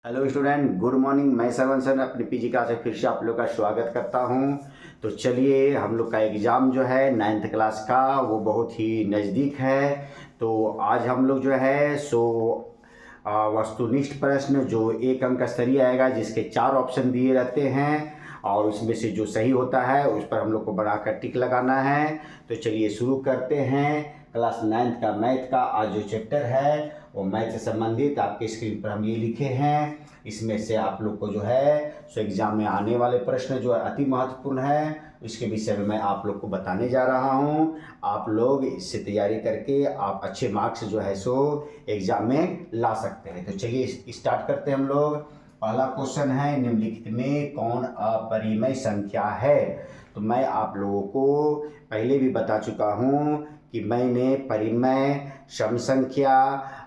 Hello student, good morning. मैं Sarwan sir अपने PG class में फिर से आप लोग का स्वागत करता हूं। तो चलिए, हम लोग का एग्ज़ाम जो है 9th क्लास का वो बहुत ही नज़दीक है। तो आज हम लोग जो है वस्तुनिष्ठ प्रश्न जो 1 अंक स्तरीय आएगा, जिसके 4 ऑप्शन दिए रहते हैं और उसमें से जो सही होता है उस पर हम लोग को बनाकर टिक लगाना है। तो चलिए शुरू करते हैं। क्लास 9th का मैथ का आज जो चैप्टर है वो मैथ से संबंधित आपके स्क्रीन पर हम ये लिखे हैं। इसमें से आप लोग को जो है एग्जाम में आने वाले प्रश्न जो है अति महत्वपूर्ण है, इसके विषय में मैं आप लोग को बताने जा रहा हूँ। आप लोग इससे तैयारी करके आप अच्छे मार्क्स जो है एग्जाम में ला सकते हैं। तो चलिए स्टार्ट करते हैं हम लोग। पहला क्वेश्चन है, निम्नलिखित में कौन अपरिमेय संख्या है? तो मैं आप लोगों को पहले भी बता चुका हूँ कि मैंने परिमेय, सम संख्या,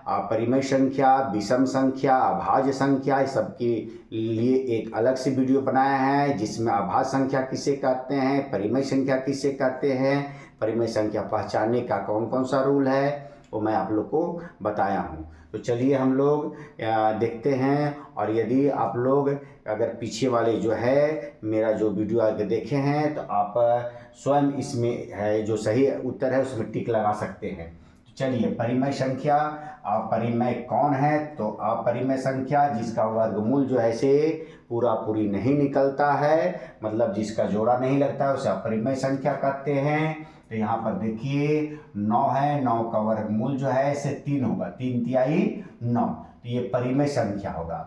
अपरिमेय संख्या, विषम संख्या, अभाज्य संख्या, इस सब के लिए एक अलग से वीडियो बनाया है, जिसमें अभाज्य संख्या किसे कहते हैं, परिमेय संख्या किसे कहते हैं, परिमेय संख्या पहचानने का कौन कौन सा रूल है वो मैं आप लोग को बताया हूँ। तो चलिए हम लोग देखते हैं। और यदि आप लोग अगर पीछे वाले जो है मेरा जो वीडियो आगे देखे हैं तो आप स्वयं इसमें है जो सही उत्तर है उसमें टिक लगा सकते हैं। तो चलिए, परिमेय संख्या अपरिमेय कौन है? तो अपरिमेय संख्या जिसका वर्गमूल जो है से पूरा पूरी नहीं निकलता है, मतलब जिसका जोड़ा नहीं लगता है, उसे अपरिमेय संख्या कहते हैं। तो यहाँ पर देखिए 9 है, 9 का वर्गमूल जो है इसे 3 होगा, 3 तिहाई 9, तो ये परिमेय संख्या होगा।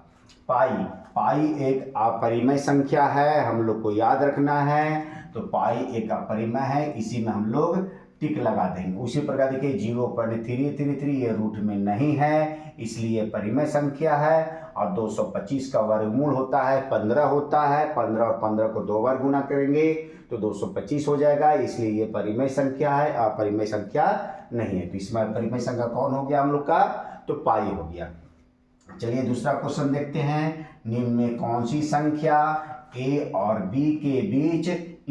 पाई, पाई एक अपरिमेय संख्या है, हम लोग को याद रखना है। तो पाई एक अपरिमेय है, इसी में हम लोग टिक लगा देंगे। उसी प्रकार देखिए 0.333 ये रूट में नहीं है, इसलिए परिमेय संख्या है। और 225 का वर्गमूल होता है 15 होता है, 15 और 15 को 2 बार गुना करेंगे तो 225 हो जाएगा, इसलिए ये परिमेय संख्या है, अपरिमेय संख्या नहीं है। तो इसमें परिमेय संख्या कौन हो गया हम लोग का? तो पाई हो गया। चलिए दूसरा क्वेश्चन देखते हैं। निम्न में कौन सी संख्या ए और बी के बीच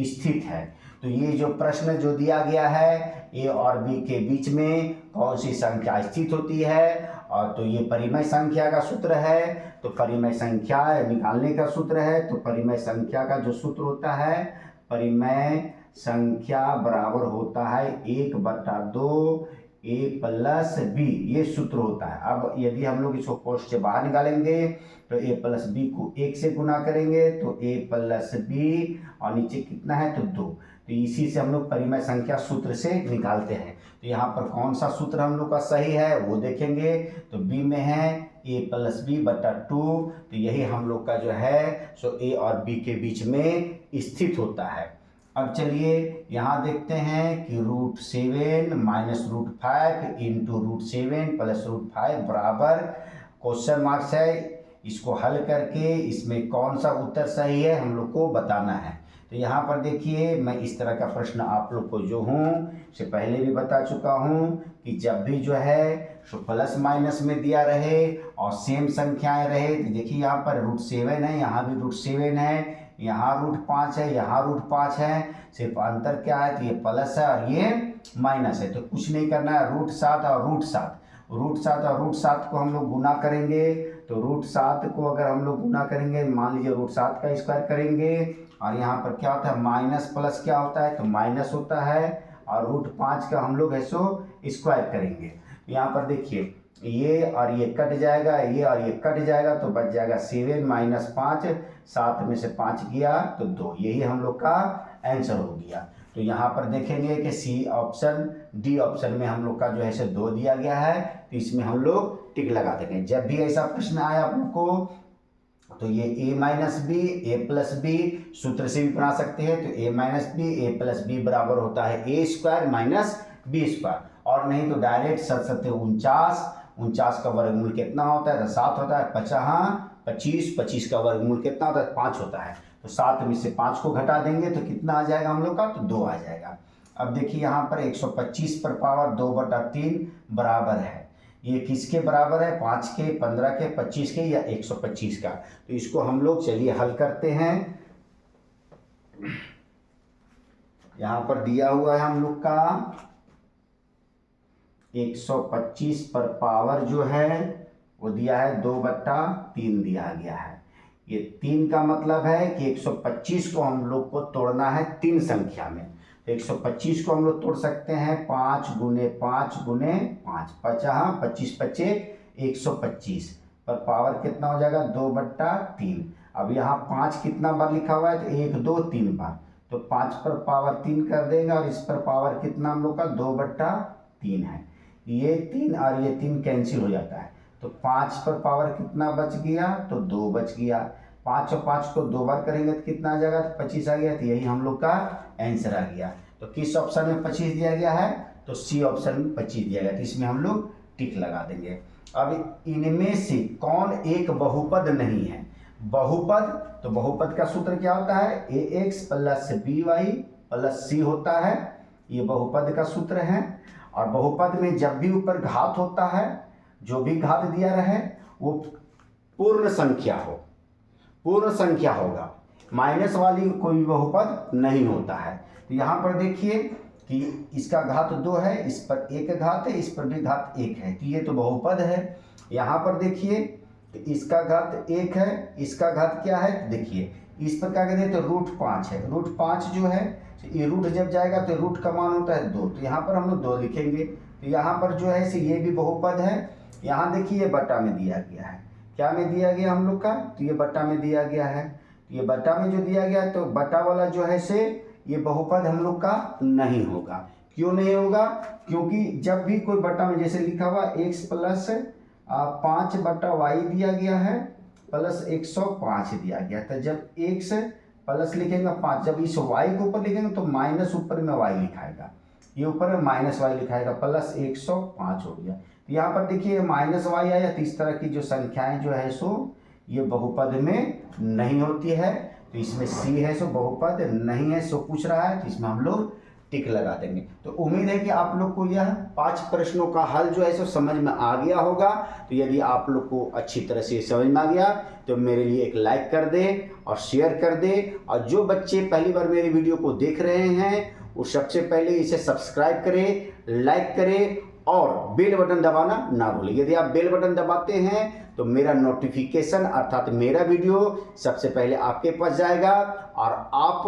स्थित है? तो ये जो प्रश्न जो दिया गया है, ए और बी के बीच में कौन सी संख्या स्थित होती है? और तो ये परिमेय संख्या का सूत्र है। तो परिमेय संख्या निकालने का सूत्र है। तो परिमेय संख्या का जो सूत्र होता है, परिमेय संख्या बराबर होता है 1/2 ए प्लस बी, ये सूत्र होता है। अब यदि हम लोग इसको कोष्ठ से बाहर निकालेंगे तो ए प्लस बी को 1 से गुना करेंगे तो ए प्लस बी, और नीचे कितना है तो 2। तो इसी से हम लोग परिमेय संख्या सूत्र से निकालते हैं। तो यहाँ पर कौन सा सूत्र हम लोग का सही है वो देखेंगे। तो बी में है ए प्लस बी बटा 2, तो यही हम लोग का जो है ए और बी के बीच में स्थित होता है। अब चलिए यहाँ देखते हैं कि √7 माइनस √5 इंटू √7 प्लस √5 बराबर क्वेश्चन मार्क्स है। इसको हल करके इसमें कौन सा उत्तर सही है हम लोग को बताना है। तो यहाँ पर देखिए, मैं इस तरह का प्रश्न आप लोग को जो हूँ से पहले भी बता चुका हूँ कि जब भी जो है प्लस माइनस में दिया रहे और सेम संख्याएं रहे, तो देखिए यहाँ पर √7 है, यहाँ भी √7 है, यहाँ √5 है, यहाँ √5 है, सिर्फ अंतर क्या है? तो ये प्लस है और ये माइनस है। तो कुछ नहीं करना है, √7 और √7, √7 और √7 को हम लोग गुना करेंगे। तो √7 को अगर हम लोग गुना करेंगे, मान लीजिए √7 का स्क्वायर करेंगे, और यहाँ पर क्या होता है माइनस प्लस क्या होता है तो माइनस होता है, और √5 का हम लोग है स्क्वायर करेंगे। यहाँ पर देखिए ये और ये कट जाएगा, ये और ये कट जाएगा, तो बच जाएगा 7 माइनस 5, 7 में से 5 गया तो 2, यही हम लोग का आंसर हो गया। तो यहाँ पर देखेंगे कि सी ऑप्शन, डी ऑप्शन में हम लोग का जो है 2 दिया गया है, तो इसमें हम लोग टिक लगा देंगे। जब भी ऐसा प्रश्न आया आप लोग को तो ये a minus b a plus b सूत्र से भी बना सकते हैं। तो a minus b a plus b बराबर होता है a square minus b square, और नहीं तो डायरेक्ट 7 49, 49 का वर्गमूल कितना होता है तो 7 होता है, 25, 25 का वर्गमूल कितना होता है 5 होता है। तो 7 में से 5 को घटा देंगे तो कितना आ जाएगा हम लोग का? तो 2 आ जाएगा। अब देखिए यहाँ पर 125 पर पावर 2/3 बराबर है, ये किसके बराबर है? 5 के, 15 के, 25 के, या 125 का। तो इसको हम लोग चलिए हल करते हैं। यहाँ पर दिया हुआ है हम लोग का 125 पर पावर जो है वो दिया है 2/3 दिया गया है। ये 3 का मतलब है कि 125 को हम लोग को तोड़ना है 3 संख्या में। तो 125 को हम लोग तोड़ सकते हैं 5 गुने 5 गुने 5, 25 पच्चे 125 पर पावर कितना हो जाएगा 2/3। अब यहाँ 5 कितना बार लिखा हुआ है तो 1 2 3 बार, तो 5 पर पावर 3 कर देंगे और इस पर पावर कितना हम लोग का 2/3 है। ये 3 और ये 3 कैंसिल हो जाता है, तो 5 पर पावर कितना बच गया तो 2 बच गया। 5 और 5 को 2 बार करेंगे तो कितना आ जाएगा तो 25 आ गया। तो यही हम लोग का आंसर आ गया। तो किस ऑप्शन में 25 दिया गया है तो सी ऑप्शन में 25 दिया गया, तो इसमें हम लोग टिक लगा देंगे। अब इनमें से कौन एक बहुपद नहीं है? बहुपद, तो बहुपद का सूत्र क्या होता है ax plus by plus c होता है, ये बहुपद का सूत्र है। और बहुपद में जब भी ऊपर घात होता है, जो भी घात दिया रहे वो पूर्ण संख्या हो, पूर्ण संख्या होगा, माइनस वाली कोई बहुपद नहीं होता है। तो यहाँ पर देखिए कि इसका घात 2 है, इस पर 1 घात है, इस पर भी घात 1 है, तो ये तो बहुपद है। यहाँ पर देखिए इसका घात 1 है, इसका घात क्या है देखिए, इस पर क्या कहते हैं तो √5 है। √5 जो है ये रूट जब जाएगा तो रूट का मान होता है 2, तो यहाँ पर हम लोग 2 लिखेंगे। तो यहाँ पर जो है ये भी बहुपद है। यहाँ देखिए ये बटा में दिया गया है, क्या में दिया गया हम लोग का तो ये बटा में दिया गया है। तो ये बटा में जो दिया गया तो बटा वाला जो है ये बहुपद हम लोग का नहीं होगा। क्यों नहीं होगा? क्योंकि जब भी कोई बटा में जैसे लिखा हुआ x प्लस 5/y दिया गया है प्लस 105 दिया गया, तो जब x प्लस लिखेंगे 5, जब इस y को ऊपर लिखेंगे तो माइनस ऊपर में y लिखाएगा, ये ऊपर में माइनस y लिखाएगा, प्लस 105 हो गया। यहाँ पर देखिए माइनस y आया, तो इस तरह की जो संख्याएं जो है ये बहुपद में नहीं होती है। तो इसमें सी है बहुपद नहीं है, पूछ रहा है, तो इसमें हम लोग टिक लगा देंगे। तो उम्मीद है कि आप लोग को यह 5 प्रश्नों का हल जो है समझ में आ गया होगा। तो यदि आप लोग को अच्छी तरह से समझ में आ गया तो मेरे लिए एक लाइक कर दे और शेयर कर दे, और जो बच्चे पहली बार मेरी वीडियो को देख रहे हैं वो सबसे पहले इसे सब्सक्राइब करें, लाइक करें और बेल बटन दबाना ना भूलें। यदि आप बेल बटन दबाते हैं तो मेरा नोटिफिकेशन अर्थात मेरा वीडियो सबसे पहले आपके पास जाएगा और आप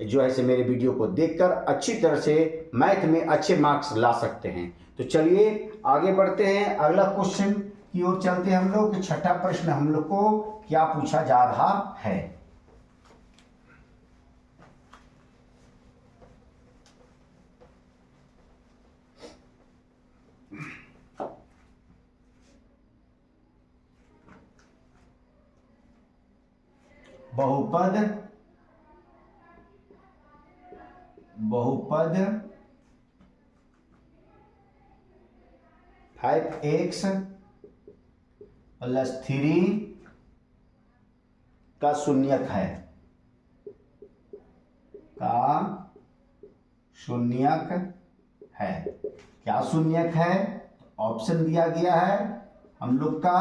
जो है मेरे वीडियो को देखकर अच्छी तरह से मैथ में अच्छे मार्क्स ला सकते हैं। तो चलिए आगे बढ़ते हैं, अगला क्वेश्चन की ओर चलते हैं हम लोग। छठा प्रश्न हम लोग को क्या पूछा जा रहा है। बहुपद 5x + 3 का शून्यक है, क्या शून्यक है? ऑप्शन दिया गया है हम लोग का,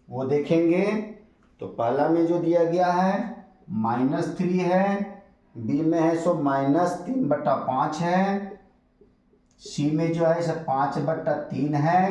वो देखेंगे। तो पहला में जो दिया गया है -3 है, बी में है -3/5 है, सी में जो है 5/3 है,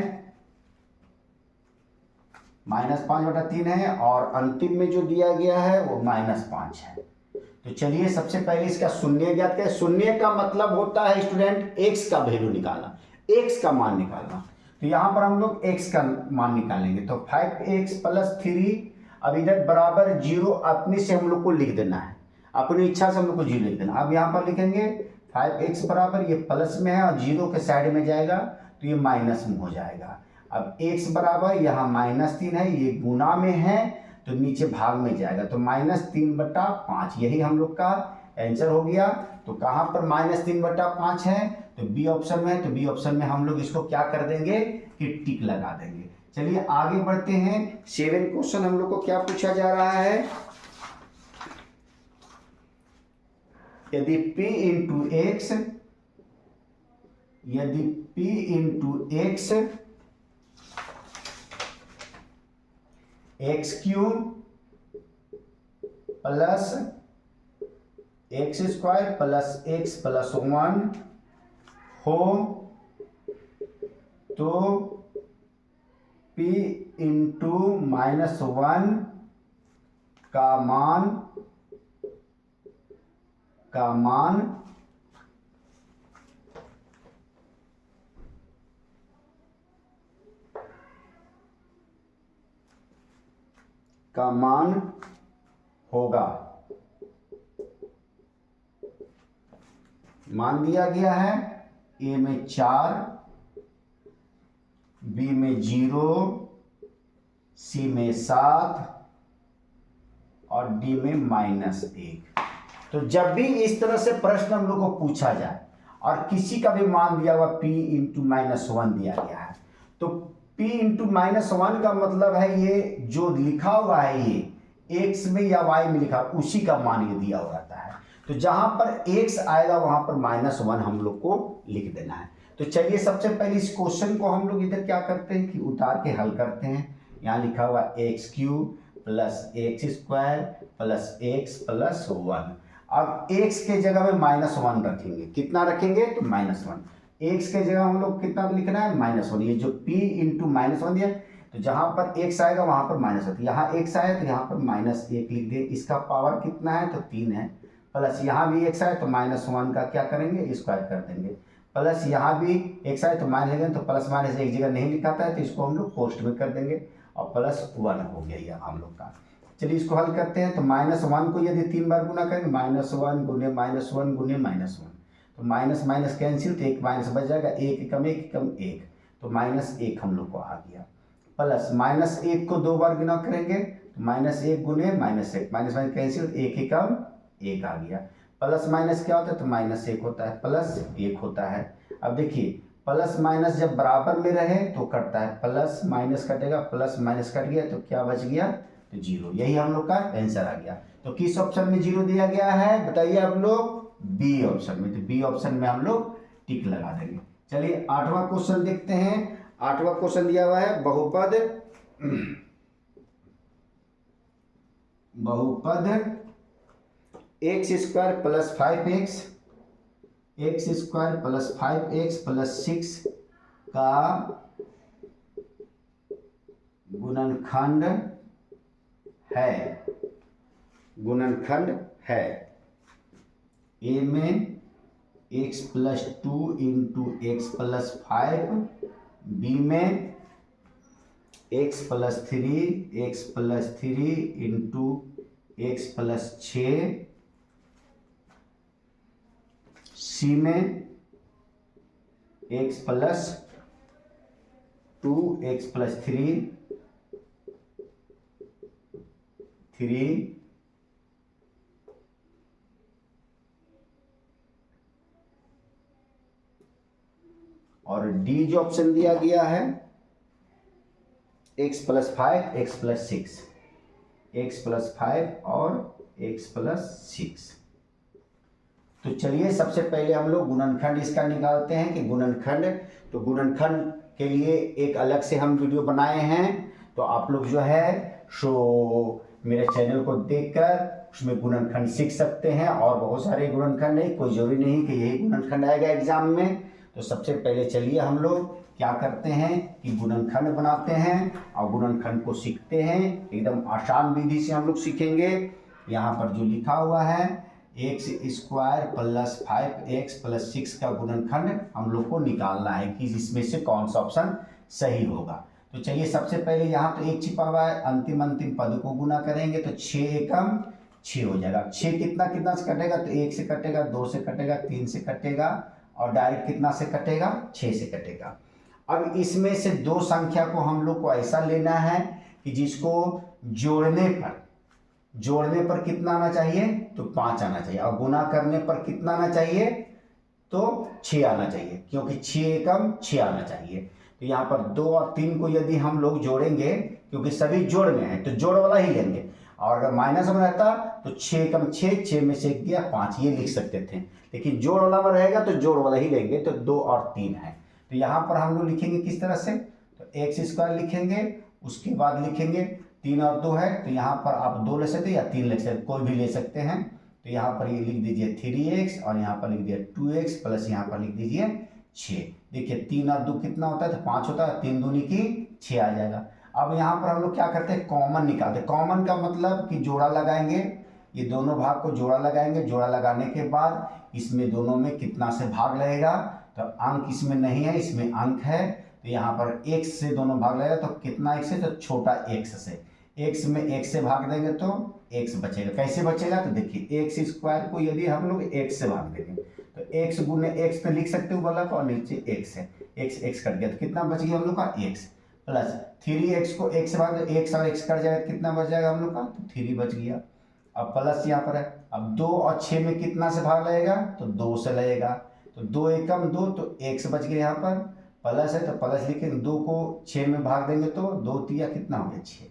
-5/3 है, और अंतिम में जो दिया गया है वो -5 है। तो चलिए सबसे पहले इसका शून्य ज्ञात करें। शून्य का मतलब होता है स्टूडेंट x का वैल्यू निकालना, x का मान निकालना। तो यहाँ पर हम लोग x का मान निकालेंगे। तो 5x + 3, अब इधर बराबर 0 अपने से हम लोग को लिख देना है, अपनी इच्छा से हम लोग को 0 लिख देना। अब यहाँ पर लिखेंगे 5x बराबर, ये प्लस में है और 0 के साइड में जाएगा तो ये माइनस में हो जाएगा। अब x बराबर यहाँ -3 है, ये गुना में है तो नीचे भाग में जाएगा, तो -3/5 यही हम लोग का आंसर हो गया। तो कहाँ पर -3/5 है तो बी ऑप्शन में है, तो बी ऑप्शन में हम लोग इसको क्या कर देंगे कि टिक लगा देंगे। चलिए आगे बढ़ते हैं। 7 क्वेश्चन हम लोग को क्या पूछा जा रहा है, यदि p x x³ + x² + x + 1 हो तो p इंटू -1 का मान होगा। मान दिया गया है ए में 4, बी में 0, सी में 7 और डी में -1। तो जब भी इस तरह से प्रश्न हम लोग को पूछा जाए और किसी का भी मान दिया हुआ p इंटू -1 दिया गया है, तो p इंटू -1 का मतलब है ये जो लिखा हुआ है ये x में या y में लिखा उसी का मान ये दिया हुआ रहता है। तो जहां पर x आएगा वहां पर -1 हम लोग को लिख देना है। तो चलिए सबसे पहले इस क्वेश्चन को हम लोग इधर क्या करते हैं कि उतार के हल करते हैं। यहाँ लिखा हुआ x³ + x² + x + 1। अब x के जगह में -1 रखेंगे। कितना रखेंगे? तो -1। x के जगह हम लोग कितना लिखना है? -1। ये जो p इंटू -1 दिया, तो जहां पर x आएगा वहां पर -1। यहाँ x आया तो यहाँ पर -1 लिख दिए। इसका पावर कितना है? तो 3 है। प्लस यहाँ भी x आए तो -1 का क्या करेंगे? स्क्वायर कर देंगे। प्लस यहाँ भी x आए तो माइनस देंगे, तो प्लस माइनस एक जगह नहीं लिखाता है तो इसको हम लोग पोस्ट में कर देंगे और +1 हो गया ये हम लोग का। चलिए इसको हल करते हैं। तो -1 को यदि 3 बार गुना करेंगे, -1 गुने -1 गुने -1, तो माइनस माइनस कैंसिल, तो एक माइनस बच जाएगा। 1 कम 1 कम 1, तो -1 हम लोग को आ गया। प्लस -1 को 2 बार गुना करेंगे, तो -1 गुने -1, माइनस माइनस कैंसिल, 1 कम 1 आ गया। प्लस माइनस क्या होता है? तो -1 होता है, +1 होता है। अब देखिए प्लस माइनस जब बराबर में रहे तो कटता है, प्लस माइनस कटेगा, प्लस माइनस कट गया तो क्या बच गया? तो 0। यही हम लोग का आंसर आ गया। तो किस ऑप्शन में 0 दिया गया है बताइए आप लोग? बी ऑप्शन में। तो बी ऑप्शन में हम लोग टिक लगा देंगे। चलिए 8वां क्वेश्चन देखते हैं। 8वां क्वेश्चन दिया हुआ है बहुपद x² + 5x + 5x + 6 का गुणनखंड है। ए में x + 2 × x + 5, बी में x + 3 × x + 6, सी में x + 2 x + 3 और डी जो ऑप्शन दिया गया है x + 5 x + 6, x + 5 और x + 6। तो चलिए सबसे पहले हम लोग गुणनखंड इसका निकालते हैं कि गुणनखंड, तो गुणनखंड के लिए एक अलग से हम वीडियो बनाए हैं। तो आप लोग जो है सो मेरे चैनल को देखकर उसमें गुणनखंड सीख सकते हैं। और बहुत सारे गुणनखंड है, कोई जरूरी नहीं कि यही गुणनखंड आएगा एग्जाम में। तो सबसे पहले चलिए हम लोग क्या करते हैं कि गुणनखंड बनाते हैं और गुणनखंड को सीखते हैं। एकदम आसान विधि से हम लोग सीखेंगे। यहाँ पर जो लिखा हुआ है x² + 5x + 6 का गुणनखंड हम लोग को निकालना है कि इसमें से कौन सा ऑप्शन सही होगा। तो चलिए सबसे पहले यहाँ तो 1 छिपा हुआ है, अंतिम पद को गुना करेंगे तो 6 एकम 6 हो जाएगा। 6 कितना से कटेगा? तो 1 से कटेगा, 2 से कटेगा, 3 से कटेगा और डायरेक्ट कितना से कटेगा? 6 से कटेगा। अब इसमें से 2 संख्या को हम लोग को ऐसा लेना है कि जिसको जोड़ने पर कितना आना चाहिए? तो 5 आना चाहिए। और गुना करने पर कितना आना चाहिए? तो 6 आना चाहिए, क्योंकि 6 एकम 6 आना चाहिए। तो यहाँ पर 2 और 3 को यदि हम लोग जोड़ेंगे, क्योंकि सभी जोड़ में है तो जोड़ वाला ही लेंगे। और अगर माइनस में रहता तो 6 एकम 6, 6 में से गया 5, ये लिख सकते थे। लेकिन जोड़ वाला में रहेगा तो जोड़ वाला ही लेंगे। तो 2 और 3 है। तो यहाँ पर हम लोग लिखेंगे किस तरह से? तो x² लिखेंगे, उसके बाद लिखेंगे 3 और 2 है, तो यहाँ पर आप 2 ले सकते हैं या 3 ले सकते हैं, कोई भी ले सकते हैं। तो यहाँ पर ये लिख दीजिए 3x और यहाँ पर लिख दिया 2x प्लस यहाँ पर लिख दीजिए 6। देखिए 3 और 2 कितना होता है? तो 5 होता है। 3 दूनी की 6 आ जाएगा। अब यहाँ पर हम लोग क्या करते हैं, कॉमन निकालते। कॉमन का मतलब कि जोड़ा लगाएंगे, ये दोनों भाग को जोड़ा लगाएंगे। जोड़ा लगाने के बाद इसमें दोनों में कितना से भाग लगेगा, तो अंक इसमें नहीं है, इसमें अंक है, तो यहाँ पर x से दोनों भाग लगेगा। तो कितना x से, तो छोटा x से। x में x से भाग देंगे तो x बचेगा। कैसे बचेगा, तो देखिए x स्क्वायर को यदि हम लोग x से भाग देंगे तो x गुने x पे लिख सकते हो वाला को, और नीचे x है, x कट गया तो कितना बच गया हम लोग का, x प्लस 3x को x से भाग दो, x और x कट जाएगा तो कितना बच जाएगा हम लोग का, तो 3 बच गया। अब प्लस यहाँ पर है, अब 2 और 6 में कितना से भाग लगेगा, तो 2 से लगेगा, तो 2 एकम 2, तो x बच गया। यहाँ पर प्लस है तो प्लस लिखे, 2 को 6 में भाग देंगे तो 2 तिया कितना हो गया, 6।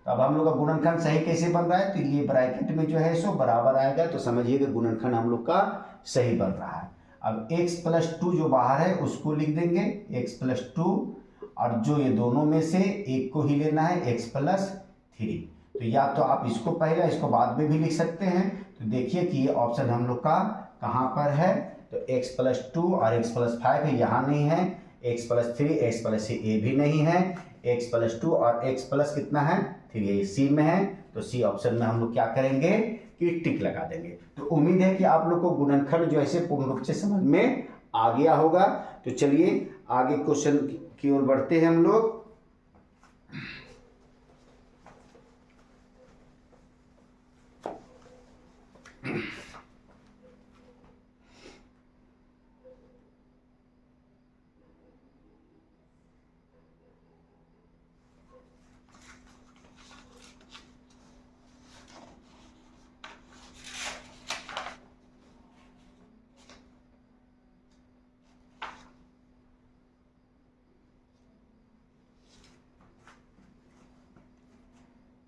तो अब हम लोग का गुणनखंड सही कैसे बन रहा है, तो ये ब्रैकेट में जो है सो बराबर आएगा, तो समझिए कि गुणनखंड हम लोग का सही बन रहा है। अब x प्लस 2 जो बाहर है उसको लिख देंगे, x प्लस 2, और जो ये दोनों में से एक को ही लेना है, x प्लस 3। तो या तो आप इसको पहले इसको बाद में भी लिख सकते हैं। तो देखिए कि ये ऑप्शन हम लोग का कहाँ पर है, तो x प्लस 2 और x प्लस 5 है, यहाँ नहीं है। x प्लस 3, x प्लस ये भी नहीं है। x प्लस 2 और x प्लस कितना है, 3 है, सी में है। तो सी ऑप्शन में हम लोग क्या करेंगे कि टिक लगा देंगे। तो उम्मीद है कि आप लोग को गुणनखंड जो है पूर्ण रूप से समझ में आ गया होगा। तो चलिए आगे क्वेश्चन की ओर बढ़ते हैं हम लोग।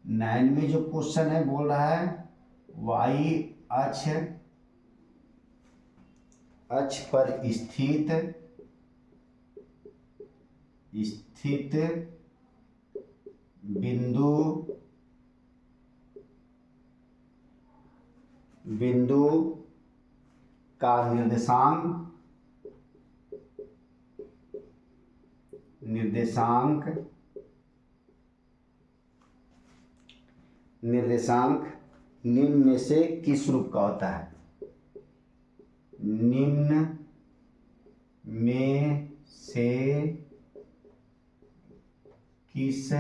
नाइन में जो क्वेश्चन है बोल रहा है वाई अक्ष पर स्थित बिंदु का निर्देशांक निम्न में से किस रूप का होता है, निम्न में से किस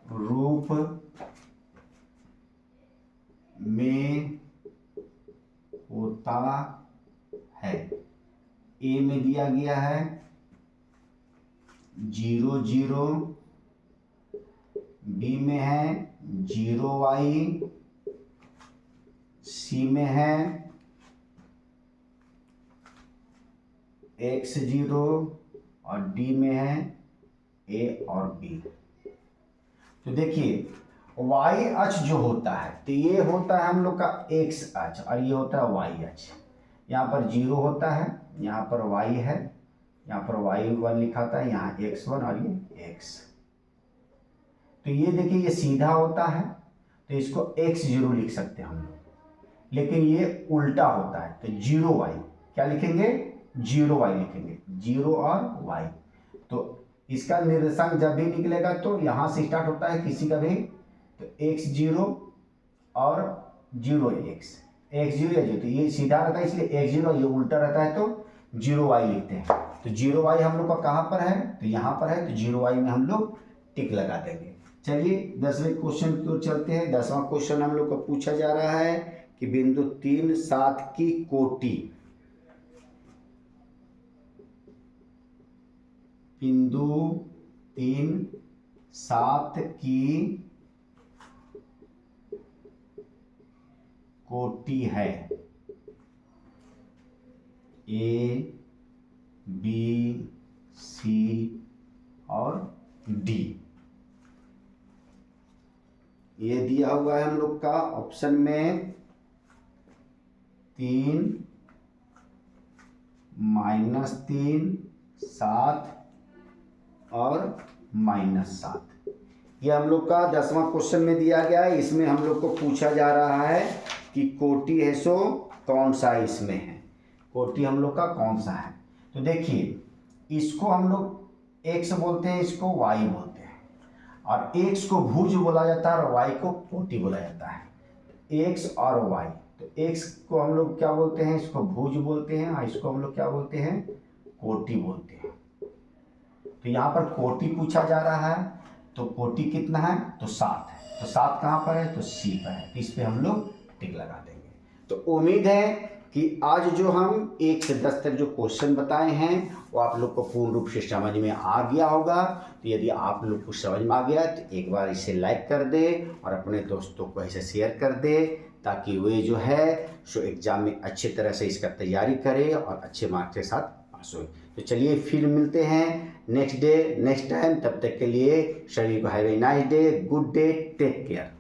रूप में होता है। ए में दिया गया है 0 0, बी में है 0y, सी में है x0 और डी में है a और b। तो देखिए y अक्ष जो होता है तो ये होता है हम लोग का x अक्ष और ये होता है y अक्ष। यहाँ पर 0 होता है, यहाँ पर y है, यहाँ पर y1 लिखा था, यहाँ x1 और ये x। तो ये देखिए ये सीधा होता है तो इसको x0 लिख सकते हैं हम लोग, लेकिन ये उल्टा होता है तो 0y, क्या लिखेंगे 0y लिखेंगे, 0 और y। तो इसका निर्देशांक जब भी निकलेगा तो यहाँ से स्टार्ट होता है किसी का भी, तो x0 और 0x, x0 या 0, तो ये सीधा रहता है इसलिए x0, ये उल्टा रहता है तो 0y लिखते हैं। तो 0y हम लोग का कहाँ पर है, तो यहाँ पर है, तो 0y में हम लोग टिक लगा देंगे। चलिए 10वें क्वेश्चन की ओर चलते हैं। 10वां क्वेश्चन हम लोग को पूछा जा रहा है कि बिंदु 3 7 की कोटि, बिंदु 3 7 की कोटि है A B C और D। ये दिया हुआ है हम लोग का ऑप्शन में 3 -3 7 और -7। ये हम लोग का 10वां क्वेश्चन में दिया गया है। इसमें हम लोग को पूछा जा रहा है कि कोटि है सो कौन सा इसमें है, कोटि हम लोग का कौन सा है। तो देखिए इसको हम लोग एक्स बोलते हैं, इसको वाई बोलते हैं। और एक्स को भुज बोला जाता है और वाई को कोटि बोला जाता है। एक्स और वाई, तो एक्स को हम लोग क्या बोलते हैं, इसको भुज बोलते हैं और इसको हम लोग क्या बोलते हैं, कोटि बोलते हैं। तो यहाँ पर कोटि पूछा जा रहा है, तो कोटि कितना है, तो 7 है। तो 7 कहाँ पर है, तो सी पर है। तो इस पर हम लोग टिक लगा देंगे। तो उम्मीद है कि आज जो हम 1 से 10 तक जो क्वेश्चन बताए हैं वो आप लोग को पूर्ण रूप से समझ में आ गया होगा। तो यदि आप लोग को समझ में आ गया तो एक बार इसे लाइक कर दे और अपने दोस्तों को ऐसे शेयर कर दे, ताकि वे जो है सो एग्ज़ाम में अच्छी तरह से इसका तैयारी करे और अच्छे मार्क्स के साथ पास हो। तो चलिए फिर मिलते हैं नेक्स्ट टाइम। तब तक के लिए सभी को have a nice day, good day, take care.